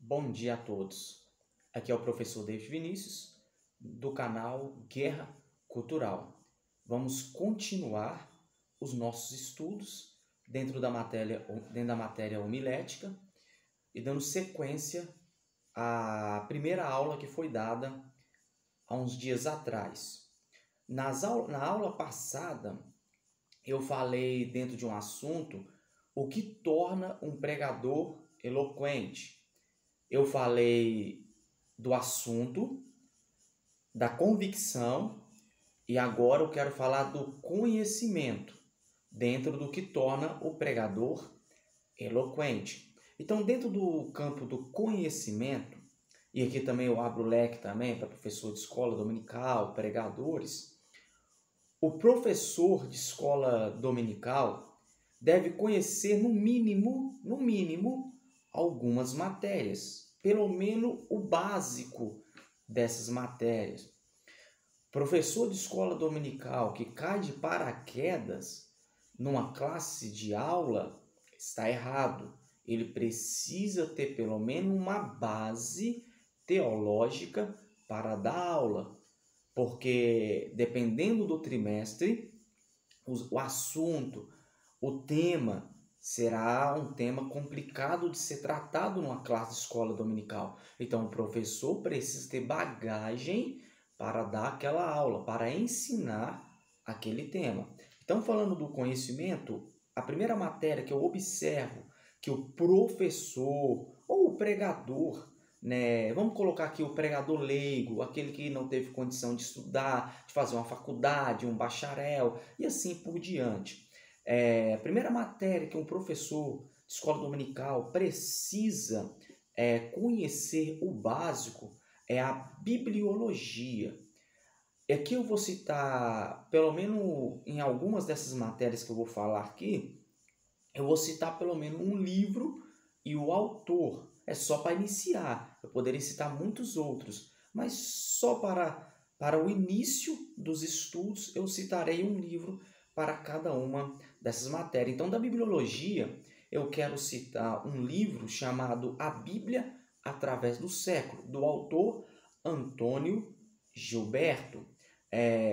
Bom dia a todos. Aqui é o professor David Vinícius, do canal Guerra Cultural. Vamos continuar os nossos estudos dentro da matéria homilética e dando sequência à primeira aula que foi dada há uns dias atrás. Na aula passada, eu falei dentro de um assunto o que torna um pregador eloquente. Eu falei do assunto, da convicção e agora eu quero falar do conhecimento dentro do que torna o pregador eloquente. Então, dentro do campo do conhecimento, e aqui também eu abro o leque também para professor de escola dominical, pregadores, o professor de escola dominical deve conhecer no mínimo, algumas matérias, pelo menos o básico dessas matérias. Professor de escola dominical que cai de paraquedas numa classe de aula está errado. Ele precisa ter pelo menos uma base teológica para dar aula, porque dependendo do trimestre, o assunto, o tema será um tema complicado de ser tratado numa classe de escola dominical. Então, o professor precisa ter bagagem para dar aquela aula, para ensinar aquele tema. Então, falando do conhecimento, a primeira matéria que eu observo que o professor ou o pregador, vamos colocar aqui o pregador leigo, aquele que não teve condição de estudar, de fazer uma faculdade, um bacharel e assim por diante. A primeira matéria que um professor de escola dominical precisa conhecer o básico é a bibliologia. Aqui eu vou citar, pelo menos em algumas dessas matérias que eu vou falar aqui, eu vou citar pelo menos um livro e o autor. É só para iniciar. Eu poderia citar muitos outros, mas só para o início dos estudos eu citarei um livro para cada uma dessas matérias. Então, da bibliologia, eu quero citar um livro chamado A Bíblia através do século, do autor Antônio Gilberto.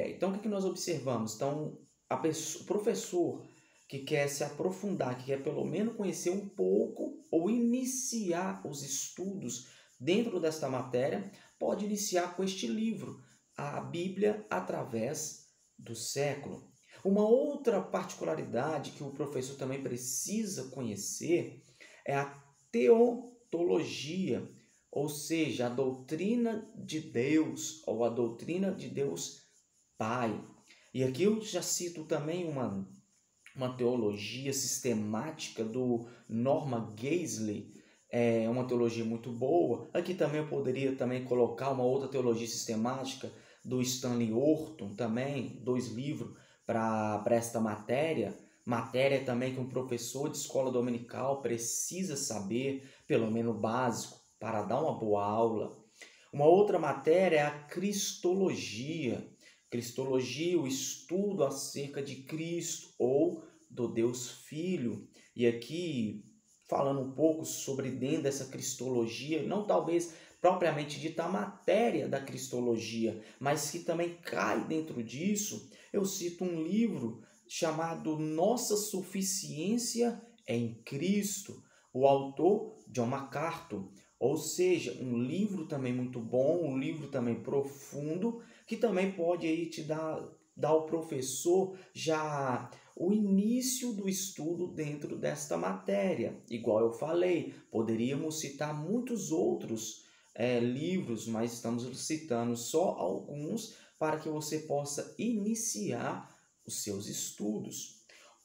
Então, o que nós observamos? Então, o professor que quer se aprofundar, que quer pelo menos conhecer um pouco ou iniciar os estudos dentro desta matéria, pode iniciar com este livro, A Bíblia através do século. Uma outra particularidade que o professor também precisa conhecer é a teotologia, ou seja, a doutrina de Deus ou a doutrina de Deus Pai. E aqui eu já cito também uma teologia sistemática do Norman Geisler, uma teologia muito boa. Aqui também eu poderia também colocar uma outra teologia sistemática do Stanley Orton também, 2 livros para esta matéria também que um professor de escola dominical precisa saber, pelo menos básico, para dar uma boa aula. Uma outra matéria é a cristologia. Cristologia, o estudo acerca de Cristo ou do Deus Filho. E aqui, falando um pouco sobre dentro dessa cristologia, não talvez propriamente dita a matéria da cristologia, mas que também cai dentro disso, eu cito um livro chamado Nossa Suficiência em Cristo, o autor John MacArthur. Ou seja, um livro também muito bom, um livro também profundo, que também pode aí te dar ao professor já o início do estudo dentro desta matéria. Igual eu falei, poderíamos citar muitos outros livros, mas estamos citando só alguns para que você possa iniciar os seus estudos.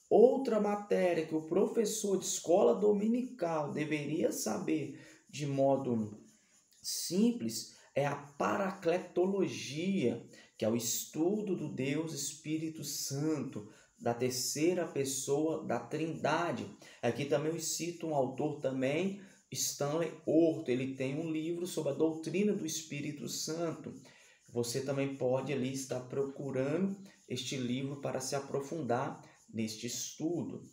Outra matéria que o professor de escola dominical deveria saber de modo simples é a paracletologia, que é o estudo do Deus Espírito Santo, da terceira pessoa da Trindade. Aqui também eu cito um autor também, Stanley Orton. Ele tem um livro sobre a doutrina do Espírito Santo. Você também pode ali estar procurando este livro para se aprofundar neste estudo.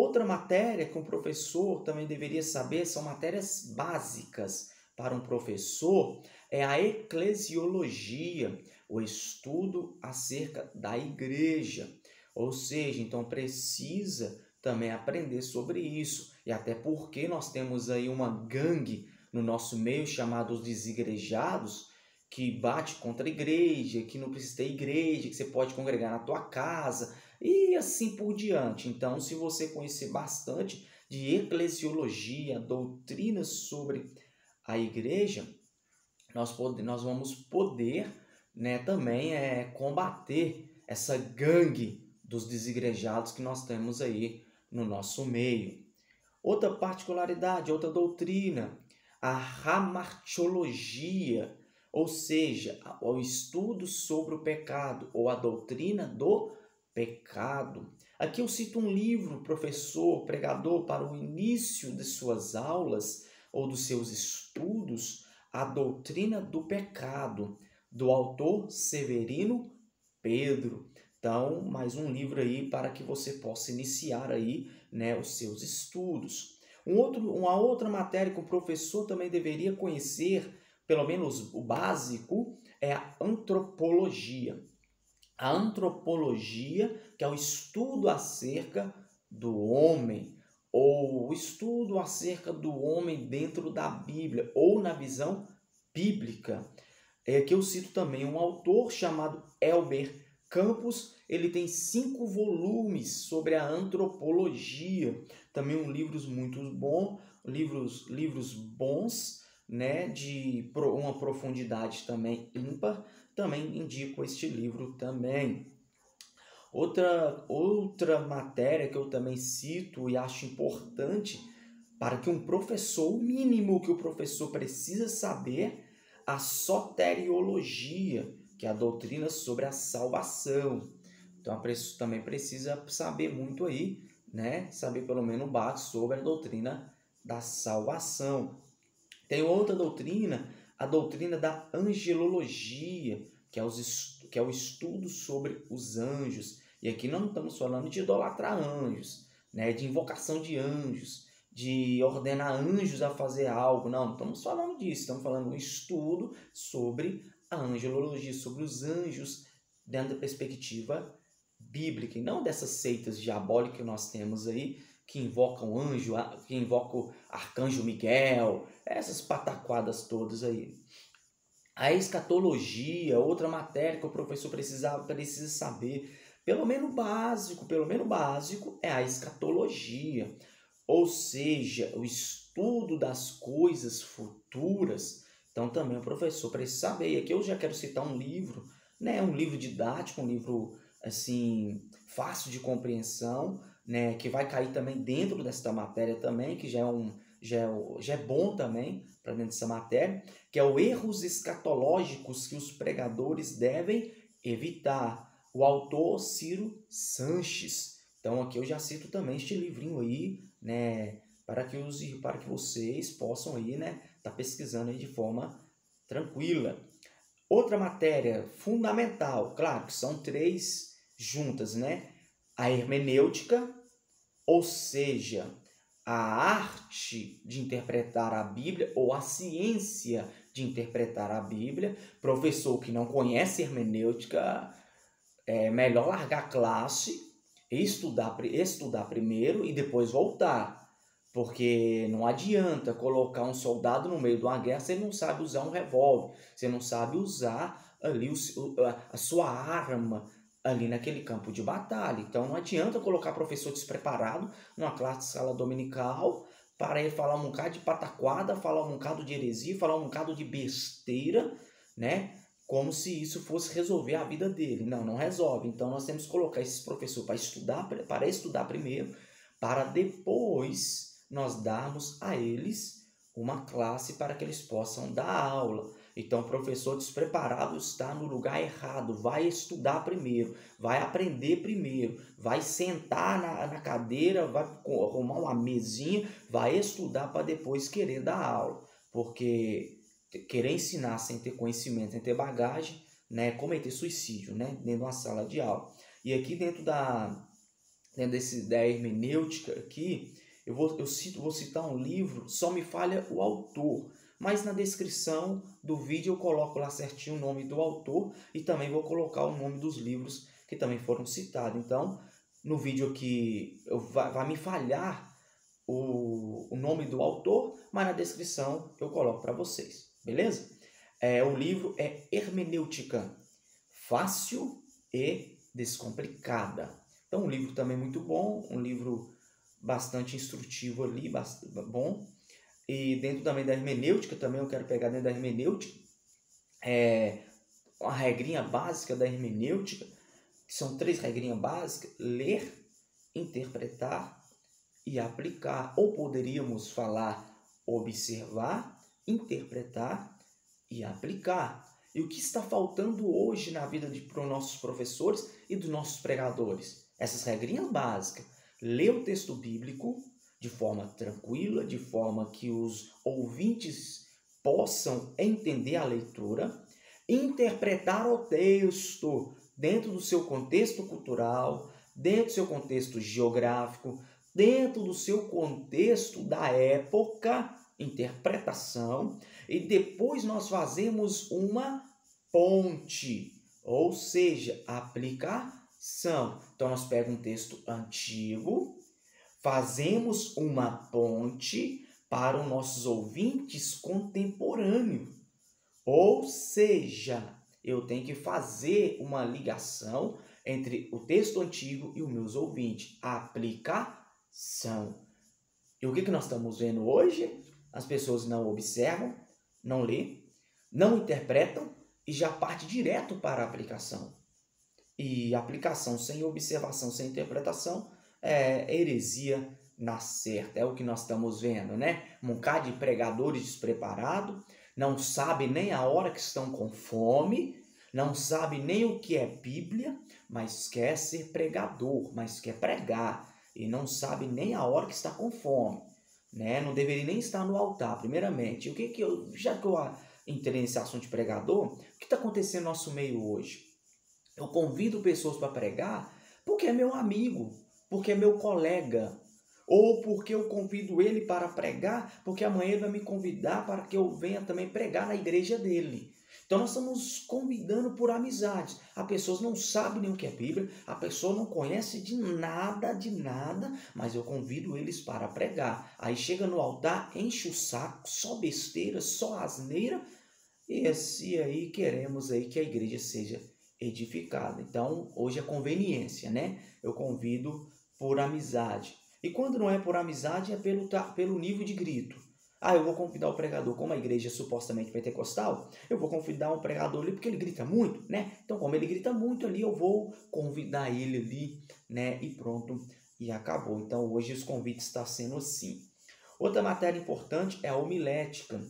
Outra matéria que um professor também deveria saber, são matérias básicas para um professor, é a eclesiologia, o estudo acerca da igreja. Ou seja, então precisa também aprender sobre isso. E até porque nós temos aí uma gangue no nosso meio chamada os desigrejados, que bate contra a igreja, que não precisa ter igreja, que você pode congregar na tua casa e assim por diante. Então, se você conhecer bastante de eclesiologia, doutrinas sobre a igreja, nós vamos poder, né, também combater essa gangue dos desigrejados que nós temos aí no nosso meio. Outra particularidade, outra doutrina, a hamartiologia, ou seja, o estudo sobre o pecado, ou a doutrina do pecado. Aqui eu cito um livro, professor, pregador, para o início de suas aulas ou dos seus estudos, A Doutrina do Pecado, do autor Severino Pedro. Então, mais um livro aí para que você possa iniciar aí, né, os seus estudos. Uma outra matéria que o professor também deveria conhecer, pelo menos o básico, é a antropologia. A antropologia, que é o estudo acerca do homem, ou o estudo acerca do homem dentro da Bíblia, ou na visão bíblica. Que eu cito também um autor chamado Elber Campos. Ele tem 5 volumes sobre a antropologia. Também livros muito bons, livros bons, né, de uma profundidade também ímpar. Também indico este livro também. Outra matéria que eu também cito e acho importante para que um professor, o mínimo que o professor precisa saber, a soteriologia, que é a doutrina sobre a salvação. Então, a pessoa também precisa saber muito aí, né? Saber pelo menos um básico sobre a doutrina da salvação. Tem outra doutrina, a doutrina da angelologia, que é o estudo sobre os anjos. E aqui não estamos falando de idolatrar anjos, né? De invocação de anjos, de ordenar anjos a fazer algo. Não estamos falando disso. Estamos falando um estudo sobre a angelologia, sobre os anjos dentro da perspectiva bíblica, e não dessas seitas diabólicas que nós temos aí, que invocam anjo, que invocam o arcanjo Miguel, essas pataquadas todas aí. A escatologia, outra matéria que o professor precisa saber, pelo menos básico, é a escatologia, ou seja, o estudo das coisas futuras. Então também o professor precisa saber. E aqui eu já quero citar um livro, né, um livro didático, um livro assim fácil de compreensão, né, que vai cair também dentro desta matéria também, que já é bom também para dentro dessa matéria, que é o Erros Escatológicos que os Pregadores Devem Evitar, o autor Ciro Sanches. Então aqui eu já cito também este livrinho aí, né, para que vocês possam aí, né, tá pesquisando aí de forma tranquila. Outra matéria fundamental, claro que são 3 juntas, né? A hermenêutica, ou seja, a arte de interpretar a Bíblia ou a ciência de interpretar a Bíblia. Professor que não conhece hermenêutica, é melhor largar a classe, estudar primeiro e depois voltar. Porque não adianta colocar um soldado no meio de uma guerra se ele não sabe usar um revólver, você não sabe usar ali a sua arma ali naquele campo de batalha. Então não adianta colocar professor despreparado numa classe de escola dominical para ele falar um bocado de pataquada, falar um bocado de heresia, falar um bocado de besteira, né? Como se isso fosse resolver a vida dele. Não resolve. Então nós temos que colocar esses professores para estudar primeiro, para depois nós darmos a eles uma classe para que eles possam dar aula. Então, o professor despreparado está no lugar errado. Vai estudar primeiro, vai aprender primeiro, vai sentar na cadeira, vai arrumar uma mesinha, vai estudar para depois querer dar aula. Porque querer ensinar sem ter conhecimento, sem ter bagagem, né, cometer suicídio, né, dentro de uma sala de aula. E aqui dentro dentro da hermenêutica aqui, eu vou citar um livro, só me falha o autor, mas na descrição do vídeo eu coloco lá certinho o nome do autor e também vou colocar o nome dos livros que também foram citados. Então, no vídeo aqui vai me falhar o nome do autor, mas na descrição eu coloco para vocês, beleza? O livro é Hermenêutica Fácil e Descomplicada. Então, um livro também muito bom, um livro bastante instrutivo ali, bom. E dentro também da hermenêutica, também eu quero pegar dentro da hermenêutica, uma regrinha básica da hermenêutica, que são 3 regrinhas básicas: ler, interpretar e aplicar. Ou poderíamos falar observar, interpretar e aplicar. E o que está faltando hoje na vida dos nossos professores e dos nossos pregadores? Essas regrinhas básicas. Ler o texto bíblico de forma tranquila, de forma que os ouvintes possam entender a leitura, interpretar o texto dentro do seu contexto cultural, dentro do seu contexto geográfico, dentro do seu contexto da época, interpretação, e depois nós fazemos uma ponte, ou seja, aplicação. Então nós pegamos um texto antigo, fazemos uma ponte para os nossos ouvintes contemporâneos. Ou seja, eu tenho que fazer uma ligação entre o texto antigo e os meus ouvintes. Aplicação. E o que nós estamos vendo hoje? As pessoas não observam, não lêem, não interpretam e já parte direto para a aplicação. E aplicação sem observação, sem interpretação, é heresia na certa. É o que nós estamos vendo, né? Um bocado de pregadores despreparados, não sabem nem a hora que estão com fome, não sabem nem o que é Bíblia, mas quer ser pregador, mas quer pregar, e não sabe nem a hora que está com fome, né? Não deveria nem estar no altar, primeiramente. Já que eu entrei nesse assunto de pregador, o que está acontecendo no nosso meio hoje? Eu convido pessoas para pregar porque é meu amigo, porque é meu colega, ou porque eu convido ele para pregar, porque amanhã ele vai me convidar para que eu venha também pregar na igreja dele. Então nós estamos convidando por amizade. A pessoa não sabe nem o que é Bíblia, a pessoa não conhece de nada, mas eu convido eles para pregar. Aí chega no altar, enche o saco, só besteira, só asneira, e aí queremos aí que a igreja seja edificada. Então, hoje é conveniência, né? Eu convido por amizade. E quando não é por amizade, é pelo nível de grito. Eu vou convidar o pregador, como a igreja é supostamente pentecostal, eu vou convidar um pregador ali porque ele grita muito, né? Então, como ele grita muito ali, eu vou convidar ele ali, né? E pronto, e acabou. Então, hoje os convites estão sendo assim. Outra matéria importante é a homilética,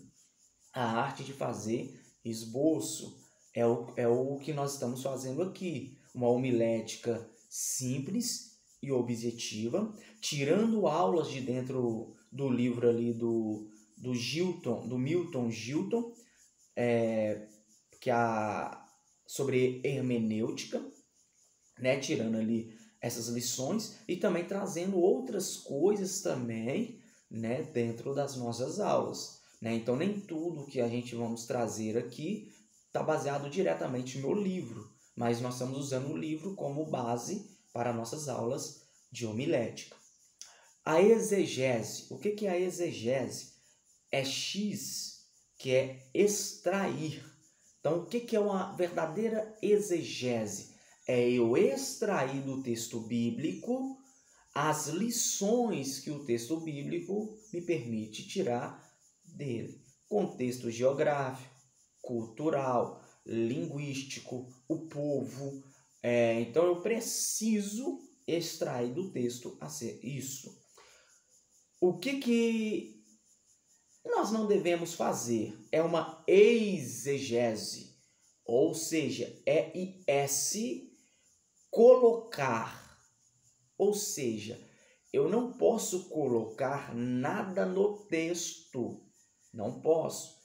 a arte de fazer esboço. É o que nós estamos fazendo aqui. Uma homilética simples e objetiva, tirando aulas de dentro do livro ali do Milton Gilton, sobre hermenêutica, né? Tirando ali essas lições e também trazendo outras coisas também, né? Dentro das nossas aulas, né? Então nem tudo que a gente vamos trazer aqui está baseado diretamente no livro, mas nós estamos usando o livro como base para nossas aulas de homilética. A exegese. O que é a exegese? É X, que é extrair. Então, o que é uma verdadeira exegese? É eu extrair do texto bíblico as lições que o texto bíblico me permite tirar dele. Contexto geográfico, cultural, linguístico, o povo. Então, eu preciso extrair do texto isso. O que nós não devemos fazer é uma exegese, ou seja, colocar. Ou seja, eu não posso colocar nada no texto, não posso.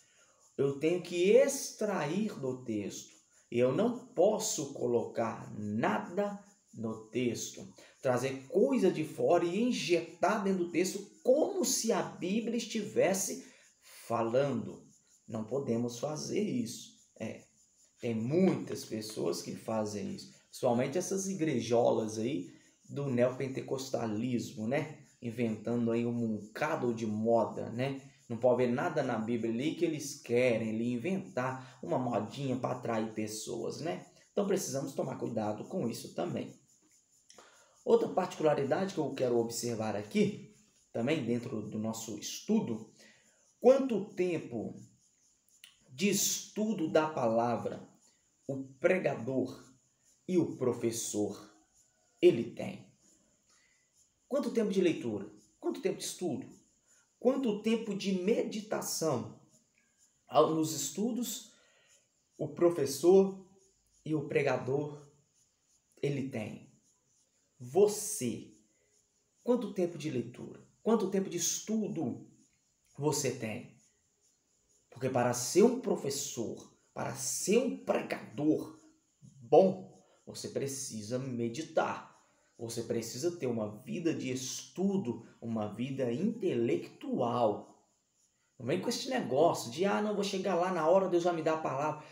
Eu tenho que extrair do texto. Eu não posso colocar nada no texto. trazer coisa de fora e injetar dentro do texto como se a Bíblia estivesse falando. Não podemos fazer isso. Tem muitas pessoas que fazem isso, principalmente essas igrejolas aí do neopentecostalismo, né? Inventando aí um bocado de moda, né? Não pode ver nada na Bíblia ali que eles querem ali inventar uma modinha para atrair pessoas, né? Então precisamos tomar cuidado com isso também. Outra particularidade que eu quero observar aqui, também dentro do nosso estudo, quanto tempo de estudo da palavra o pregador e o professor ele tem? Quanto tempo de leitura? Quanto tempo de estudo? Quanto tempo de meditação? Nos estudos, o professor e o pregador ele tem. Você, quanto tempo de leitura? Quanto tempo de estudo você tem? Porque para ser um professor, para ser um pregador bom, você precisa meditar. Você precisa ter uma vida de estudo, uma vida intelectual. Não vem com esse negócio de, não, vou chegar lá na hora, Deus vai me dar a palavra.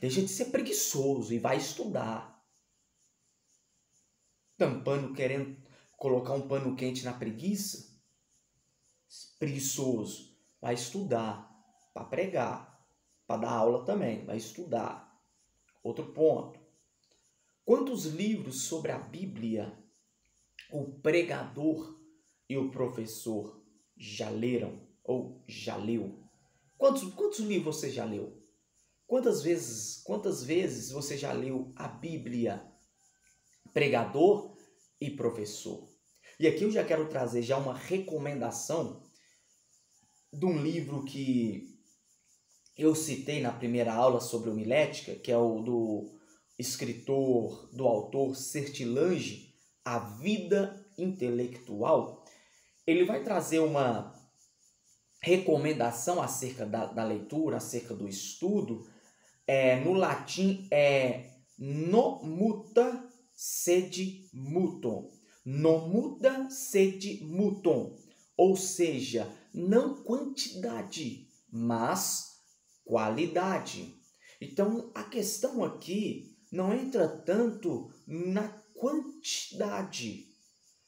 Deixa de ser preguiçoso e vai estudar. Tampando, querendo colocar um pano quente na preguiça. Preguiçoso, vai estudar. Para pregar, para dar aula também, vai estudar. Outro ponto. Quantos livros sobre a Bíblia o pregador e o professor já leram ou já leu? Quantos livros você já leu? Quantas vezes você já leu a Bíblia, pregador e professor? E aqui eu já quero trazer já uma recomendação de um livro que eu citei na primeira aula sobre homilética, que é o do escritor, do autor Sertilange, A Vida Intelectual. Ele vai trazer uma recomendação acerca da leitura, acerca do estudo. No latim non muta sed mutum. Non muta sed mutum. Ou seja, não quantidade, mas qualidade. Então, a questão aqui não entra tanto na quantidade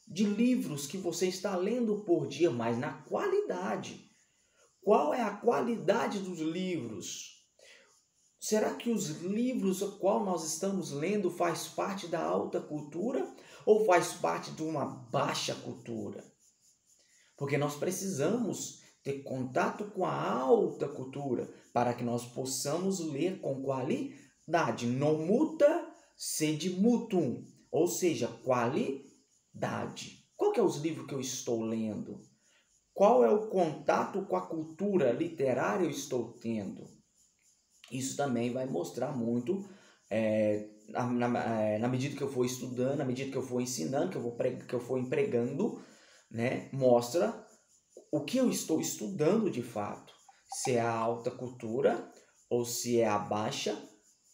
de livros que você está lendo por dia, mas na qualidade. Qual é a qualidade dos livros? Será que os livros a qual nós estamos lendo faz parte da alta cultura ou faz parte de uma baixa cultura? Porque nós precisamos ter contato com a alta cultura para que nós possamos ler com qualidade. Non muta sed mutum, ou seja, qualidade. Qual que é os livros que eu estou lendo? Qual é o contato com a cultura literária eu estou tendo? Isso também vai mostrar muito na medida que eu for estudando, na medida que eu for ensinando, que eu for empregando, né? Mostra o que eu estou estudando de fato. Se é a alta cultura ou se é a baixa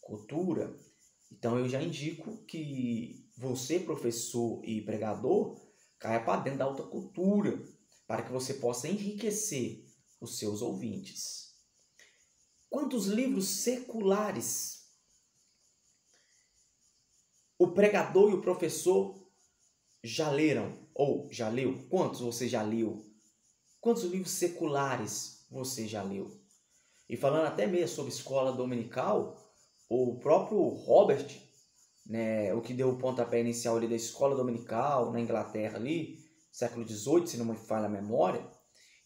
cultura. Então eu já indico que você, professor e pregador, caia para dentro da alta cultura, para que você possa enriquecer os seus ouvintes. Quantos livros seculares o pregador e o professor já leram ou já leu? Quantos você já leu? Quantos livros seculares você já leu? E falando até mesmo sobre escola dominical, o próprio Robert, né, o que deu o pontapé inicial ali da escola dominical na Inglaterra ali, século XVIII, se não me falha a memória,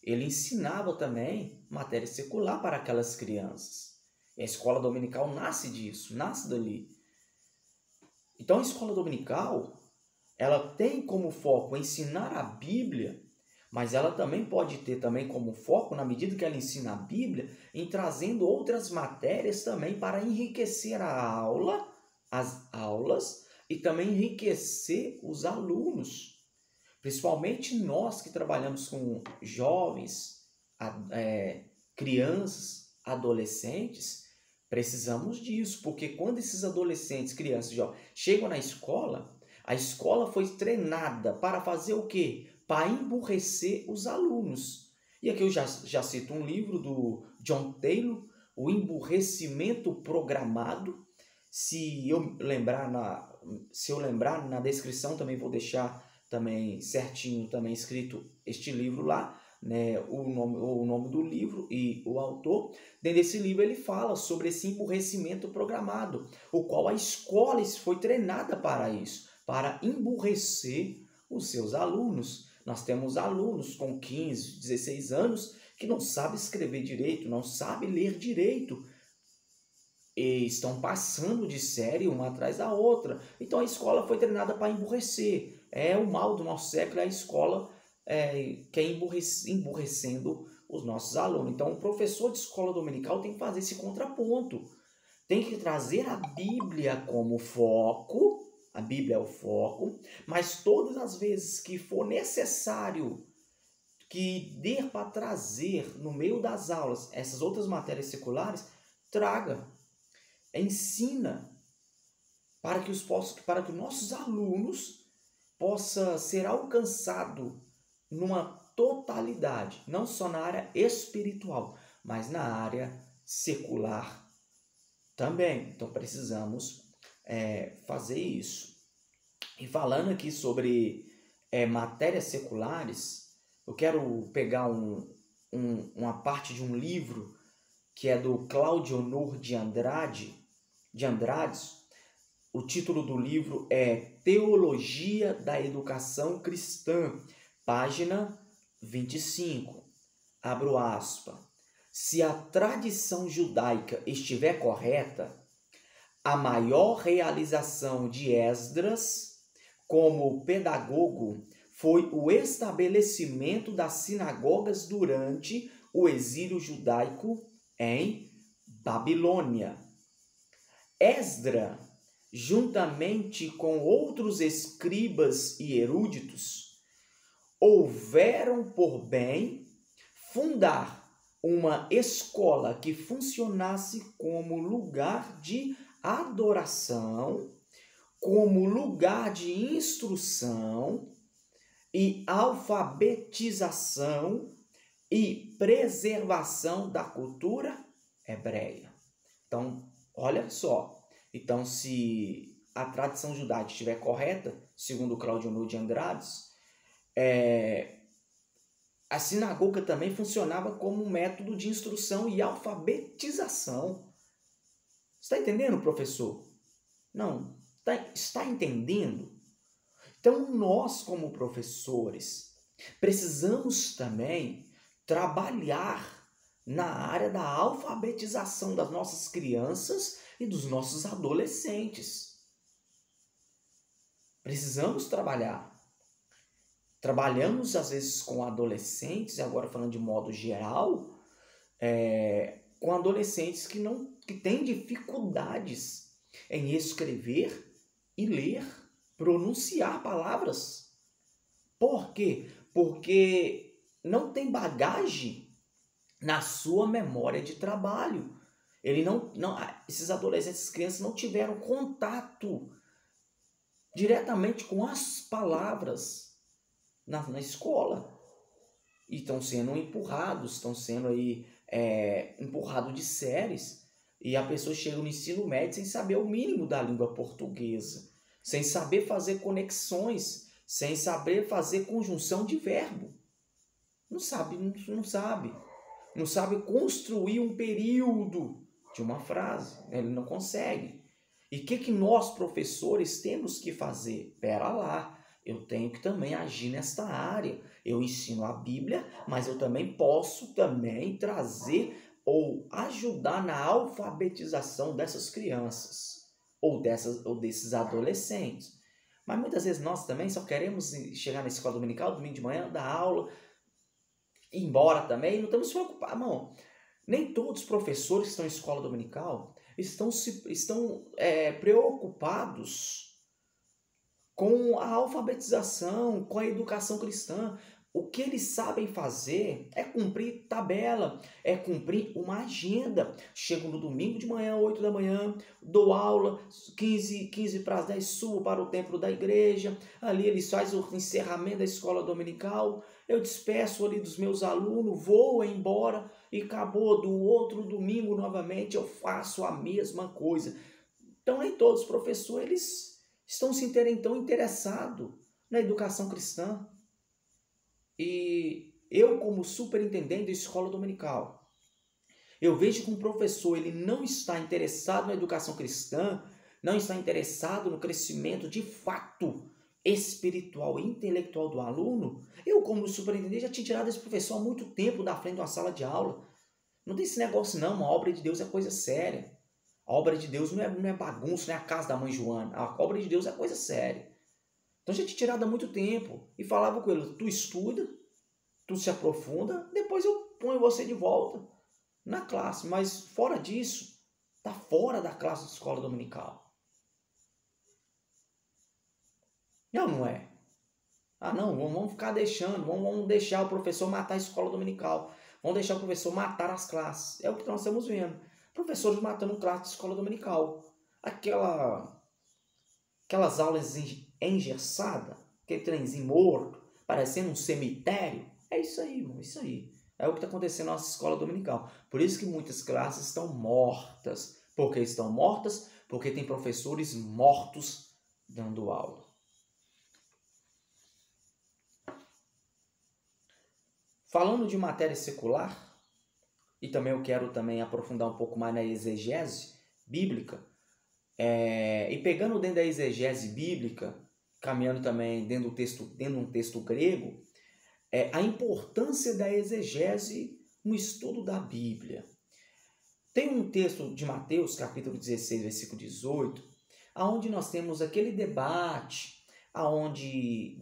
ele ensinava também matéria secular para aquelas crianças. E a escola dominical nasce disso, nasce dali. Então a escola dominical, ela tem como foco ensinar a Bíblia, mas ela também pode ter também como foco, na medida que ela ensina a Bíblia, em trazendo outras matérias também para enriquecer a aula, as aulas, e também enriquecer os alunos. Principalmente nós que trabalhamos com jovens, crianças, adolescentes, precisamos disso, porque quando esses adolescentes, crianças, jovens, chegam na escola, A escola foi treinada para fazer o quê? Para emburrecer os alunos. E aqui eu já cito um livro do John Taylor, O Emburrecimento Programado. Se eu lembrar na descrição, também vou deixar também certinho também escrito este livro lá, né, o nome do livro e o autor. Dentro desse livro ele fala sobre esse emburrecimento programado, o qual a escola foi treinada para isso, para emburrecer os seus alunos. Nós temos alunos com 15, 16 anos que não sabem escrever direito, não sabem ler direito, e estão passando de série uma atrás da outra. Então a escola foi treinada para emburrecer. É o mal do nosso século, é a escola que é emburrecendo os nossos alunos. Então o professor de escola dominical tem que fazer esse contraponto. Tem que trazer a Bíblia como foco, a Bíblia é o foco, mas todas as vezes que for necessário que dê para trazer no meio das aulas essas outras matérias seculares, traga. Ensina para que os nossos alunos possam ser alcançados numa totalidade, não só na área espiritual, mas na área secular também. Então precisamos fazer isso. E falando aqui sobre matérias seculares, eu quero pegar uma parte de um livro que é do Cláudio Honor de Andrades. O título do livro é Teologia da Educação Cristã, página 25. Abro aspas. Se a tradição judaica estiver correta, a maior realização de Esdras como pedagogo foi o estabelecimento das sinagogas durante o exílio judaico em Babilônia. Esdras, juntamente com outros escribas e eruditos, houveram por bem fundar uma escola que funcionasse como lugar de adoração, como lugar de instrução e alfabetização e preservação da cultura hebreia. Então, olha só. Então, se a tradição judaica estiver correta, segundo Cláudio Honor de Andrades, a sinagoga também funcionava como um método de instrução e alfabetização. Está entendendo, professor? Não. Está entendendo? Então, nós, como professores, precisamos também trabalhar na área da alfabetização das nossas crianças e dos nossos adolescentes. Precisamos trabalhar. Trabalhamos, às vezes, com adolescentes, agora falando de modo geral, com adolescentes que têm dificuldades em escrever e ler, pronunciar palavras. Por quê? Porque não tem bagagem na sua memória de trabalho. Esses adolescentes, essas crianças não tiveram contato diretamente com as palavras na escola. E estão sendo empurrados, estão sendo empurrados de séries. E a pessoa chega no ensino médio sem saber o mínimo da língua portuguesa, sem saber fazer conexões, sem saber fazer conjunção de verbo. Não sabe construir um período de uma frase. Ele não consegue. E o que nós, professores, temos que fazer? Pera lá, eu tenho que também agir nesta área. Eu ensino a Bíblia, mas eu também posso trazer ou ajudar na alfabetização dessas crianças ou desses adolescentes. Mas muitas vezes nós também só queremos chegar na escola dominical, domingo de manhã, dar aula, ir embora também, não estamos preocupados, não. Nem todos os professores que estão em escola dominical estão preocupados com a alfabetização, com a educação cristã. o que eles sabem fazer é cumprir tabela, é cumprir uma agenda. Chego no domingo de manhã, 8 da manhã, dou aula, 15 para as 10, subo para o templo da igreja, ali eles fazem o encerramento da escola dominical, eu despeço ali dos meus alunos, vou embora e acabou. Do outro domingo novamente eu faço a mesma coisa. Então nem todos os professores eles estão tão interessados na educação cristã. E eu, como superintendente da escola dominical, eu vejo que um professor ele não está interessado na educação cristã, não está interessado no crescimento de fato espiritual e intelectual do aluno. Eu, como superintendente, já tinha tirado esse professor há muito tempo da frente de uma sala de aula. Não tem esse negócio não, a obra de Deus é coisa séria. A obra de Deus não é bagunça, não é a casa da mãe Joana. A obra de Deus é coisa séria. Então já tinha tirado há muito tempo e falava com ele, tu estuda, tu se aprofunda, depois eu ponho você de volta na classe. Mas fora disso, tá fora da classe de escola dominical. Não é? Ah não, vamos ficar deixando, vamos deixar o professor matar a escola dominical. Vamos deixar o professor matar as classes. É o que nós estamos vendo. Professores matando classe de escola dominical. Aquelas aulas engessadas, aquele trenzinho morto, parecendo um cemitério. É isso aí, irmão, isso aí. É o que está acontecendo na nossa escola dominical. Por isso que muitas classes estão mortas. Por que estão mortas? Porque tem professores mortos dando aula. Falando de matéria secular, e também eu quero também aprofundar um pouco mais na exegese bíblica, e pegando dentro da exegese bíblica, caminhando também dentro de um texto grego, a importância da exegese no estudo da Bíblia. Tem um texto de Mateus, capítulo 16, versículo 18, onde nós temos aquele debate, onde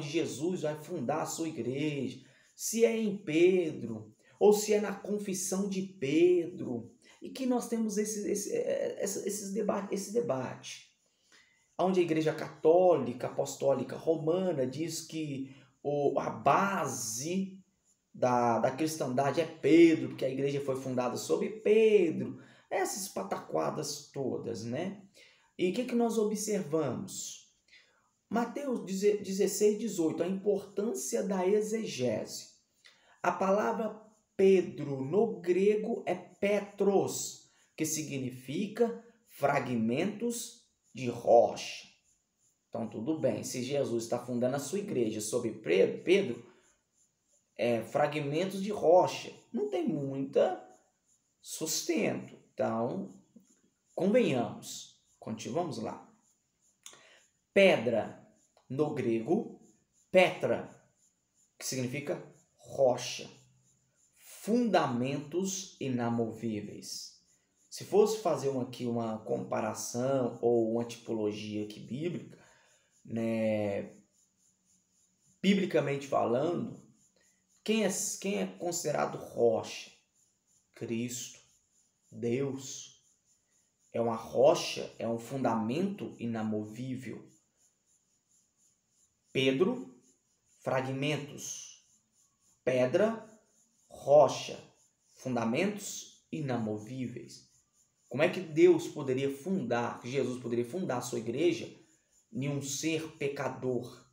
Jesus vai fundar a sua igreja, se é em Pedro, ou se é na confissão de Pedro, e que nós temos esse debate, onde a igreja católica, apostólica, romana diz que a base da cristandade é Pedro, porque a igreja foi fundada sobre Pedro, essas pataquadas todas, né? E o que nós observamos? Mateus 16, 18, a importância da exegese. A palavra Pedro no grego é Petros, que significa fragmentos de rocha. Então tudo bem, se Jesus está fundando a sua igreja sobre Pedro, fragmentos de rocha, não tem muita sustento. Então, convenhamos, continuamos lá. Pedra no grego, Petra, que significa rocha. Fundamentos inamovíveis. Se fosse fazer aqui uma comparação ou uma tipologia aqui bíblica, né, biblicamente falando, quem é considerado rocha? Cristo, Deus. É uma rocha, é um fundamento inamovível. Pedro, fragmentos. Pedra, rocha, fundamentos inamovíveis. Como é que Deus poderia fundar, Jesus poderia fundar a sua igreja em um ser pecador,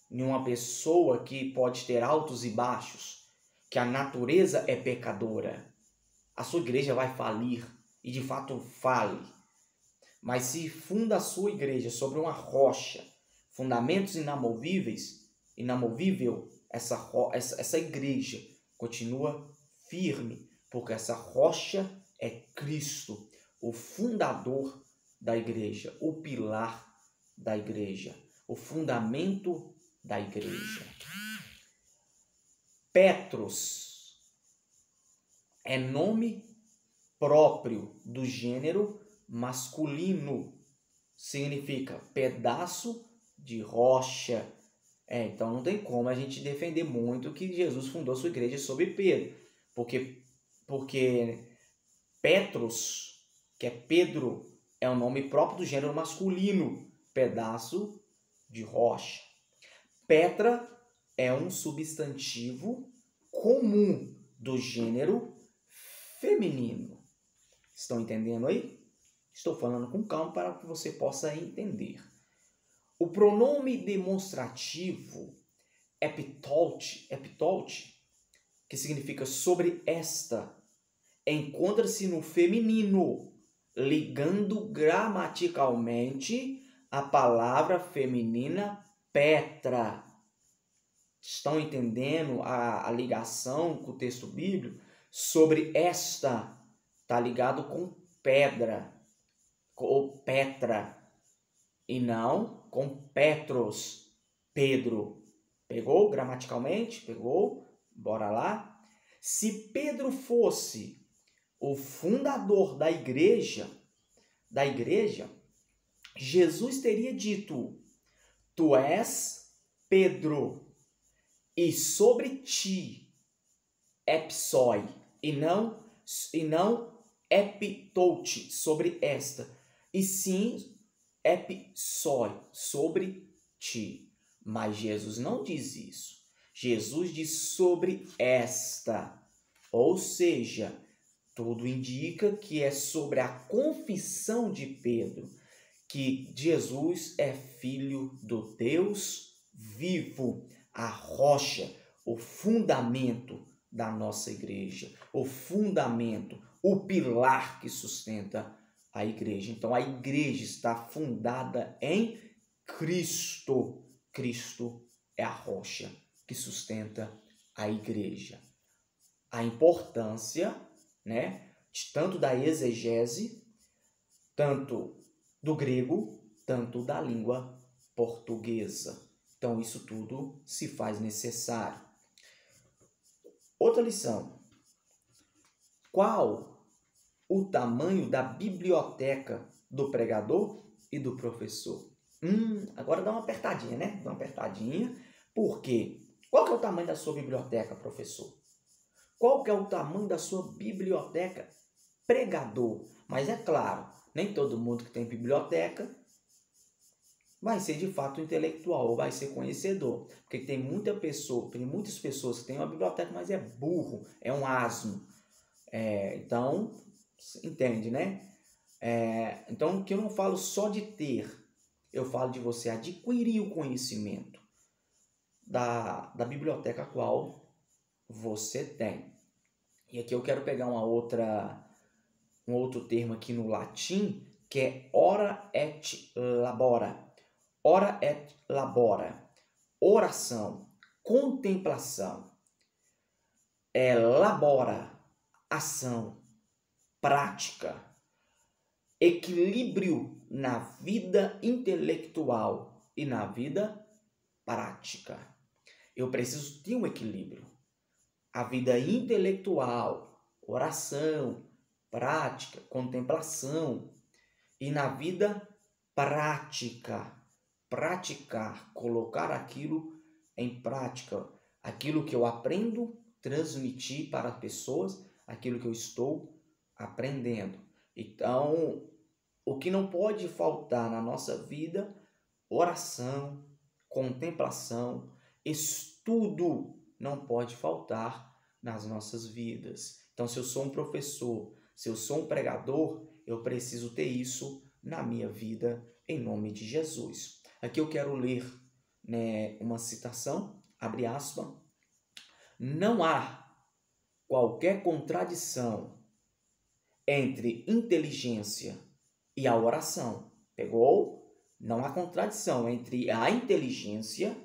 em uma pessoa que pode ter altos e baixos, que a natureza é pecadora? A sua igreja vai falir, e de fato fale. Mas se funda a sua igreja sobre uma rocha, fundamentos inamovível, essa igreja continua firme, porque essa rocha é Cristo, o fundador da igreja, o pilar da igreja, o fundamento da igreja. Petros é nome próprio do gênero masculino, significa pedaço de rocha. Então não tem como a gente defender muito que Jesus fundou sua igreja sobre Pedro, porque Petros, que é Pedro, é o nome próprio do gênero masculino, pedaço de rocha. Petra é um substantivo comum do gênero feminino. Estão entendendo aí? Estou falando com calma para que você possa entender. O pronome demonstrativo epitolte, que significa sobre esta, encontra-se no feminino, ligando gramaticalmente a palavra feminina Petra. Estão entendendo a ligação com o texto bíblico? Sobre esta, está ligado com pedra, ou Petra, e não com Petros, Pedro. Pegou gramaticalmente? Pegou? Bora lá. Se Pedro fosse o fundador da igreja, Jesus teria dito: tu és Pedro, e sobre ti, epsoi, e não epitoute, sobre esta, e sim epsoi, sobre ti. Mas Jesus não diz isso. Jesus diz sobre esta, ou seja, tudo indica que é sobre a confissão de Pedro, que Jesus é filho do Deus vivo, a rocha, o fundamento da nossa igreja, o fundamento, o pilar que sustenta a igreja. Então, a igreja está fundada em Cristo. Cristo é a rocha que sustenta a igreja. A importância, né, tanto da exegese, tanto do grego, tanto da língua portuguesa. Então, isso tudo se faz necessário. Outra lição. Qual o tamanho da biblioteca do pregador e do professor? Agora dá uma apertadinha, né? Dá uma apertadinha. Por quê? Qual que é o tamanho da sua biblioteca, professor? Qual que é o tamanho da sua biblioteca, pregador? Mas é claro, nem todo mundo que tem biblioteca vai ser de fato intelectual ou vai ser conhecedor. Porque tem muitas pessoas que têm uma biblioteca, mas é burro, é um asno. Então, entende, né? Então, que eu não falo só de ter, eu falo de você adquirir o conhecimento da biblioteca a qual você tem. E aqui eu quero pegar um outro termo aqui no latim, que é ora et labora. Ora et labora. Oração, contemplação. Labora, ação, prática. Equilíbrio na vida intelectual e na vida prática. Eu preciso ter um equilíbrio. A vida intelectual, oração, prática, contemplação. E na vida prática, praticar, colocar aquilo em prática. Aquilo que eu aprendo, transmitir para as pessoas aquilo que eu estou aprendendo. Então, o que não pode faltar na nossa vida, oração, contemplação, estudo não pode faltar nas nossas vidas. Então, se eu sou um professor, se eu sou um pregador, eu preciso ter isso na minha vida, em nome de Jesus. Aqui eu quero ler, né, uma citação, abre aspas. Não há qualquer contradição entre inteligência e a oração. Pegou? Não há contradição entre a inteligência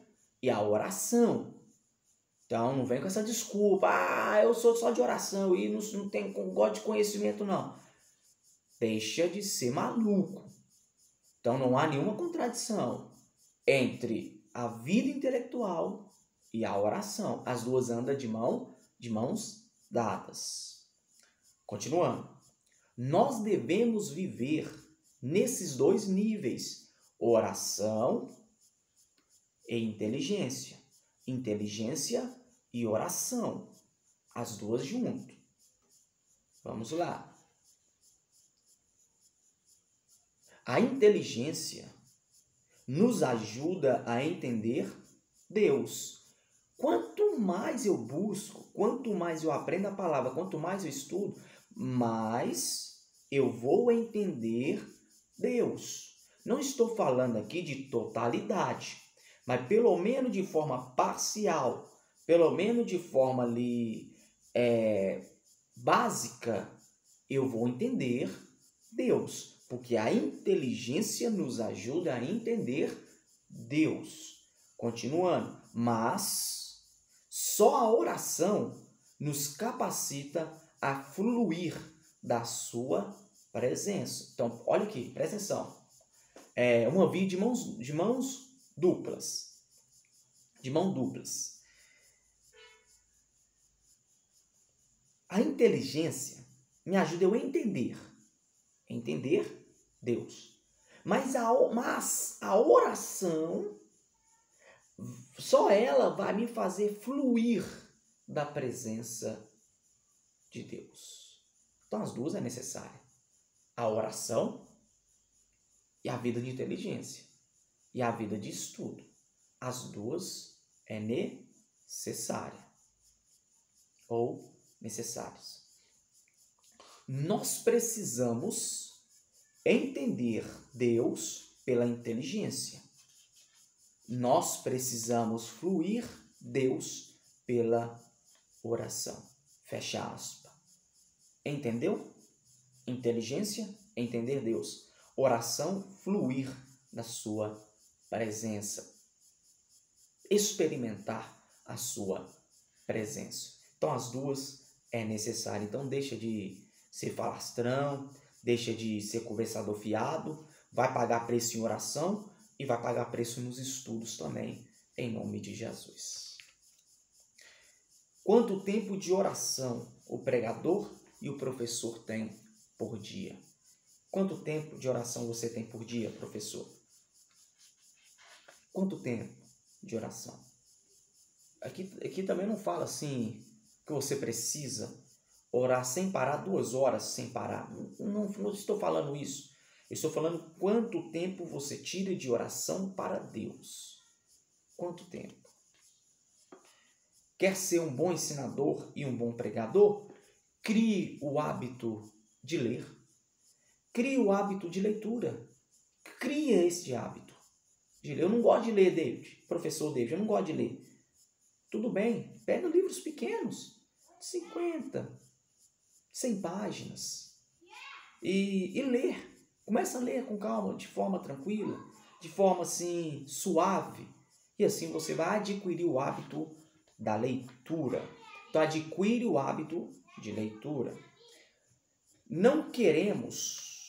e a oração. Então, não vem com essa desculpa. Eu sou só de oração e não tenho gosto de conhecimento, não. Deixa de ser maluco. Então, não há nenhuma contradição entre a vida intelectual e a oração. As duas andam de mãos dadas. Continuando. Nós devemos viver nesses dois níveis, oração e inteligência. Inteligência e oração, as duas juntas. Vamos lá. A inteligência nos ajuda a entender Deus. quanto mais eu busco, quanto mais eu aprendo a palavra, quanto mais eu estudo, mais eu vou entender Deus. Não estou falando aqui de totalidade, mas pelo menos de forma parcial, pelo menos de forma ali básica, eu vou entender Deus, porque a inteligência nos ajuda a entender Deus. Continuando, mas só a oração nos capacita a fluir da sua presença. Então, olha aqui, presta atenção. Uma via de mãos duplas. De mão duplas. A inteligência me ajuda eu a entender Deus. Mas a oração, só ela vai me fazer fluir da presença de Deus. Então as duas é necessária. A oração e a vida de inteligência. E a vida de estudo. As duas é necessária. Ou necessárias. Nós precisamos entender Deus pela inteligência. Nós precisamos fluir Deus pela oração. Fecha aspas. Entendeu? Inteligência, entender Deus. Oração, fluir na sua presença. Experimentar a sua presença. Então, as duas é necessário. Então, deixa de ser falastrão, deixa de ser conversador fiado, vai pagar preço em oração e vai pagar preço nos estudos também, em nome de Jesus. Quanto tempo de oração o pregador e o professor têm por dia? Quanto tempo de oração você tem por dia, professor? Quanto tempo de oração? Aqui também não fala assim que você precisa orar sem parar, 2 horas sem parar. Não estou falando isso. Eu estou falando quanto tempo você tira de oração para Deus. Quanto tempo? Quer ser um bom ensinador e um bom pregador? Crie o hábito de ler. Crie o hábito de leitura. Cria este hábito de ler. Eu não gosto de ler, David. Professor David, eu não gosto de ler. Tudo bem, pega livros pequenos, 50, 100 páginas, e ler. Começa a ler com calma, de forma tranquila, de forma assim, suave. E assim você vai adquirir o hábito da leitura. Então, adquire o hábito de leitura. Não queremos,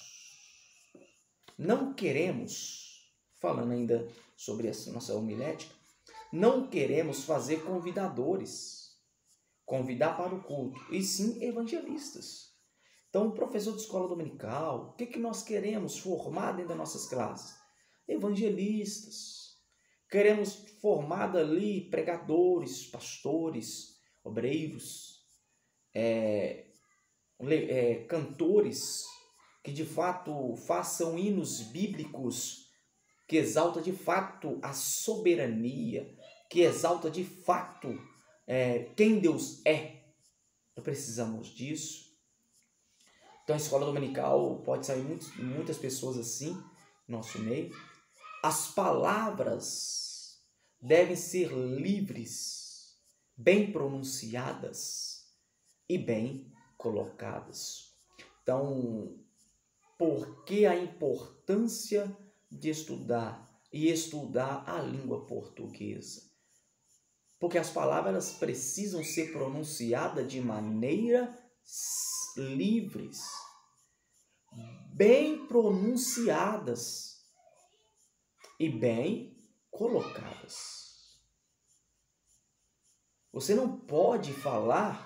falando ainda sobre essa nossa homilética, não queremos fazer convidadores, convidar para o culto, e sim evangelistas. Então, professor de escola dominical, o que nós queremos formar dentro das nossas classes? Evangelistas. Queremos formar ali pregadores, pastores, obreiros, cantores, que de fato façam hinos bíblicos, que exalta de fato a soberania, que exalta de fato quem Deus é. Nós precisamos disso. Então, a escola dominical pode sair muitas pessoas assim, no nosso meio. As palavras devem ser livres, bem pronunciadas e bem colocadas. Então, por que a importância de estudar e estudar a língua portuguesa? Porque as palavras precisam ser pronunciadas de maneira livres, bem pronunciadas e bem colocadas. Você não pode falar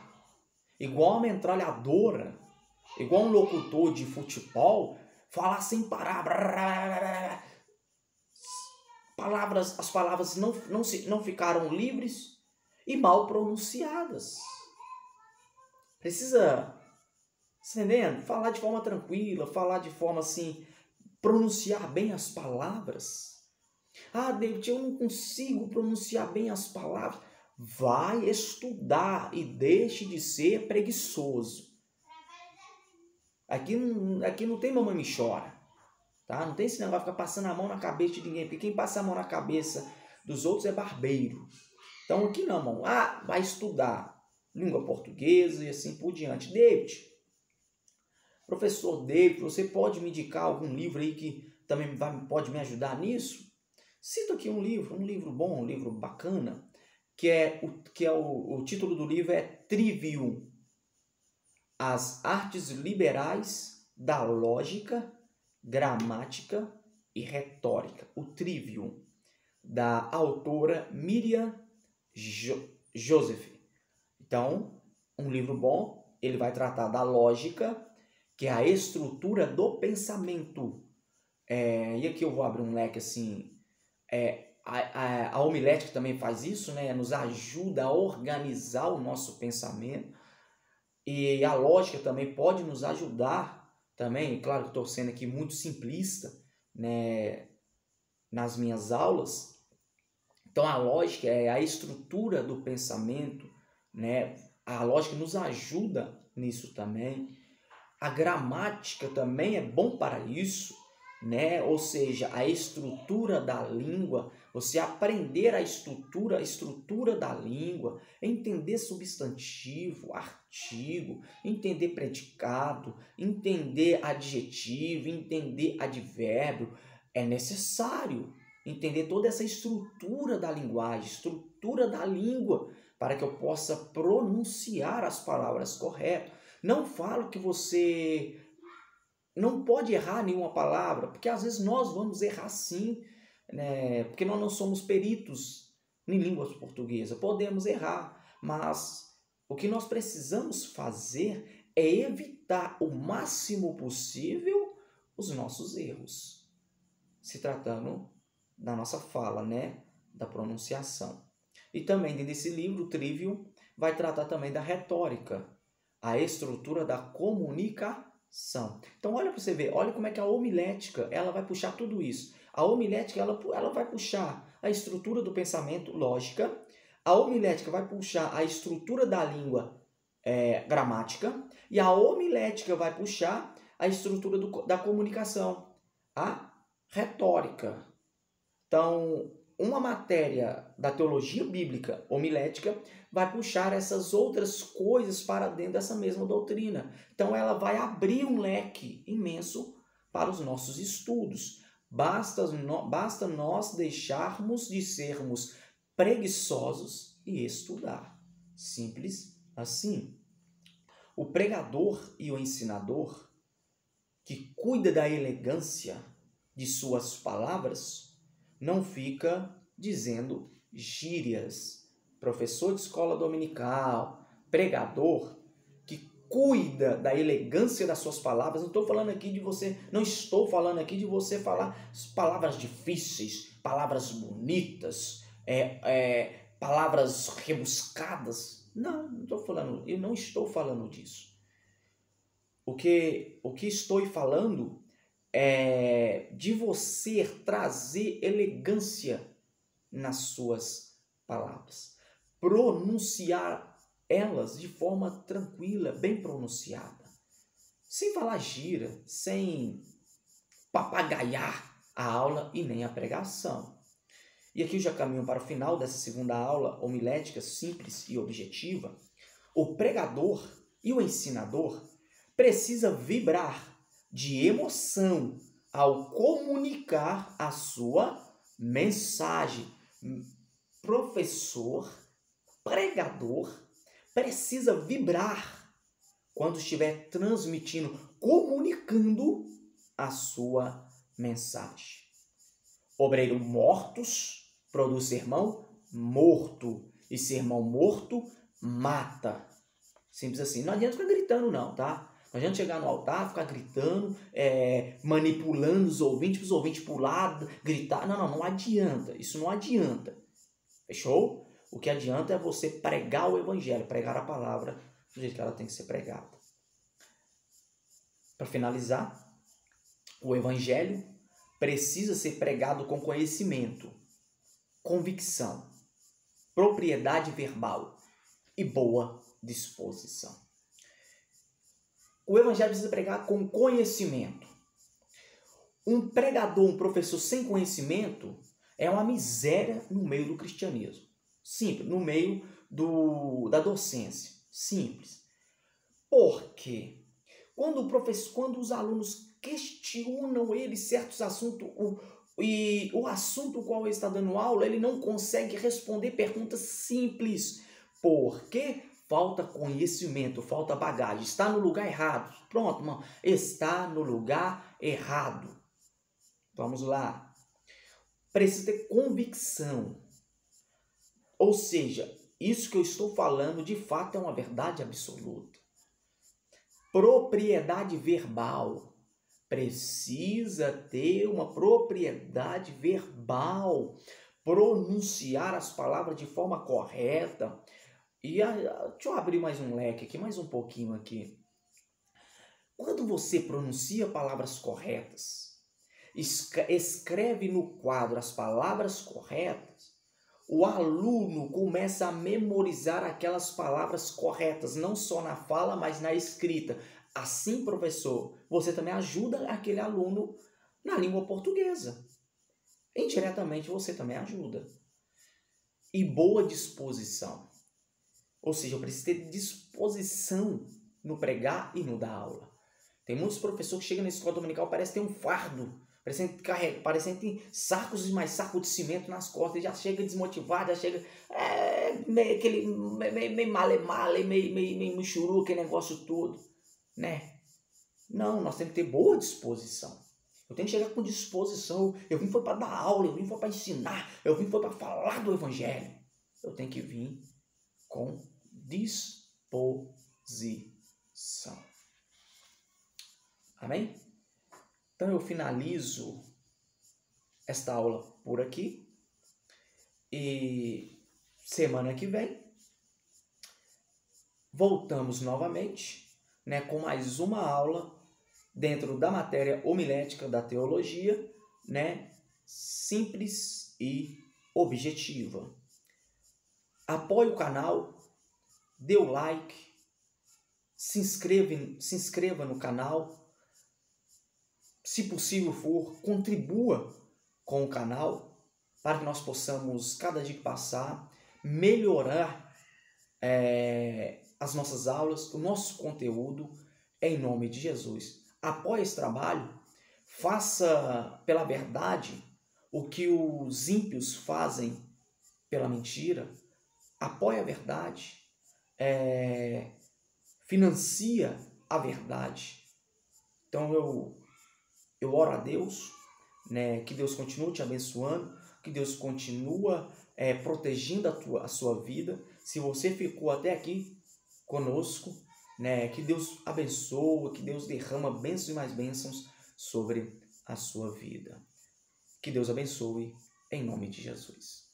igual uma metralhadora, igual um locutor de futebol, falar sem parar. As palavras não ficaram livres e mal pronunciadas. Precisa, entendendo? Falar de forma tranquila, falar de forma assim, pronunciar bem as palavras. Ah, David, eu não consigo pronunciar bem as palavras. vai estudar e deixe de ser preguiçoso. Aqui não tem mamãe me chora, tá? Não tem esse negócio de ficar passando a mão na cabeça de ninguém, porque quem passa a mão na cabeça dos outros é barbeiro. Então aqui não, irmão. Vai estudar língua portuguesa e assim por diante. David, professor David, você pode me indicar algum livro aí que também pode me ajudar nisso? Cito aqui um livro bom, um livro bacana, o título do livro é Trivium, As Artes Liberais da Lógica, Gramática e Retórica. O Trivium, da autora Miriam Joseph. Então, um livro bom, ele vai tratar da lógica, que é a estrutura do pensamento. E aqui eu vou abrir um leque assim. A homilética também faz isso, né? Nos ajuda a organizar o nosso pensamento. E a lógica também pode nos ajudar também. Claro que estou sendo aqui muito simplista, né, nas minhas aulas. Então a lógica é a estrutura do pensamento, né? A lógica nos ajuda nisso também. A gramática também é bom para isso, né? Ou seja, a estrutura da língua, você aprender a estrutura da língua, entender substantivo, artigo, entender predicado, entender adjetivo, entender advérbio, é necessário entender toda essa estrutura da linguagem, estrutura da língua, para que eu possa pronunciar as palavras corretas. Não falo que você não pode errar nenhuma palavra, porque às vezes nós vamos errar sim, né? Porque nós não somos peritos em línguas portuguesas. Podemos errar, mas o que nós precisamos fazer é evitar o máximo possível os nossos erros, se tratando da nossa fala, né? Da pronunciação. E também dentro desse livro, o Trivium, vai tratar também da retórica, a estrutura da comunicação. Então olha para você ver, olha como é que a homilética ela vai puxar tudo isso. A homilética ela vai puxar a estrutura do pensamento, lógica. A homilética vai puxar a estrutura da língua, gramática. E a homilética vai puxar a estrutura da comunicação, a retórica. Então, uma matéria da teologia bíblica homilética vai puxar essas outras coisas para dentro dessa mesma doutrina. Então, ela vai abrir um leque imenso para os nossos estudos. Basta nós deixarmos de sermos preguiçosos e estudar. Simples assim. O pregador e o ensinador, que cuida da elegância de suas palavras, não fica dizendo gírias. Professor de escola dominical, pregador, que cuida da elegância das suas palavras. Não estou falando aqui de você falar palavras difíceis, palavras bonitas, palavras rebuscadas. Eu não estou falando disso. O que estou falando de você trazer elegância nas suas palavras. Pronunciar elas de forma tranquila, bem pronunciada. Sem falar gira, sem papagaiar a aula e nem a pregação. E aqui eu já caminho para o final dessa segunda aula homilética simples e objetiva. O pregador e o ensinador precisa vibrar de emoção ao comunicar a sua mensagem. Professor, pregador, precisa vibrar quando estiver transmitindo, comunicando a sua mensagem. Obreiro mortos produz sermão morto, e sermão morto mata. Simples assim. Não adianta ficar gritando não, tá? Não adianta chegar no altar, ficar gritando, manipulando os ouvintes pular, gritar. Não adianta. Isso não adianta. Fechou? O que adianta é você pregar o evangelho, pregar a palavra do jeito que ela tem que ser pregada. Para finalizar, o evangelho precisa ser pregado com conhecimento, convicção. propriedade verbal e boa disposição. O evangelho precisa pregar com conhecimento. Um pregador, um professor sem conhecimento é uma miséria no meio do cristianismo. Simples, no meio da docência. Simples. Por quê? Quando os alunos questionam ele certos assuntos, o assunto qual ele está dando aula, ele não consegue responder perguntas simples. Por quê? Falta conhecimento, falta bagagem. Está no lugar errado. Pronto, mano. Está no lugar errado. Vamos lá. Precisa ter convicção. Ou seja, isso que eu estou falando de fato é uma verdade absoluta. Propriedade verbal. Precisa ter uma propriedade verbal. Pronunciar as palavras de forma correta. E deixa eu abrir mais um leque aqui, mais um pouquinho aqui. Quando você pronuncia palavras corretas, escreve no quadro as palavras corretas, o aluno começa a memorizar aquelas palavras corretas, não só na fala, mas na escrita. Assim, professor, você também ajuda aquele aluno na língua portuguesa. Indiretamente, você também ajuda. E boa disposição. Ou seja, eu preciso ter disposição no pregar e no dar aula. Tem muitos professores que chegam na escola dominical, parece ter um fardo, parece que tem sacos e mais sacos de cimento nas costas, já chega desmotivado, já chega meio male, meio michuru, aquele negócio todo, né? Não, nós temos que ter boa disposição. Eu tenho que chegar com disposição. Eu vim foi para dar aula, eu vim foi para ensinar, eu vim foi para falar do evangelho. Eu tenho que vir com disposição. Amém? Então eu finalizo esta aula por aqui e semana que vem voltamos novamente, né, com mais uma aula dentro da matéria homilética da teologia, né, simples e objetiva. Apoie o canal, dê o like, se inscreva no canal. Se possível for, contribua com o canal para que nós possamos, cada dia que passar, melhorar as nossas aulas, o nosso conteúdo, em nome de Jesus. Apoie esse trabalho, faça pela verdade o que os ímpios fazem pela mentira. Apoie a verdade, financia a verdade. Então eu oro a Deus, né, que Deus continue te abençoando, que Deus continue protegendo a sua vida. Se você ficou até aqui conosco, né, que Deus abençoe, que Deus derrama bênçãos e mais bênçãos sobre a sua vida. Que Deus abençoe, em nome de Jesus.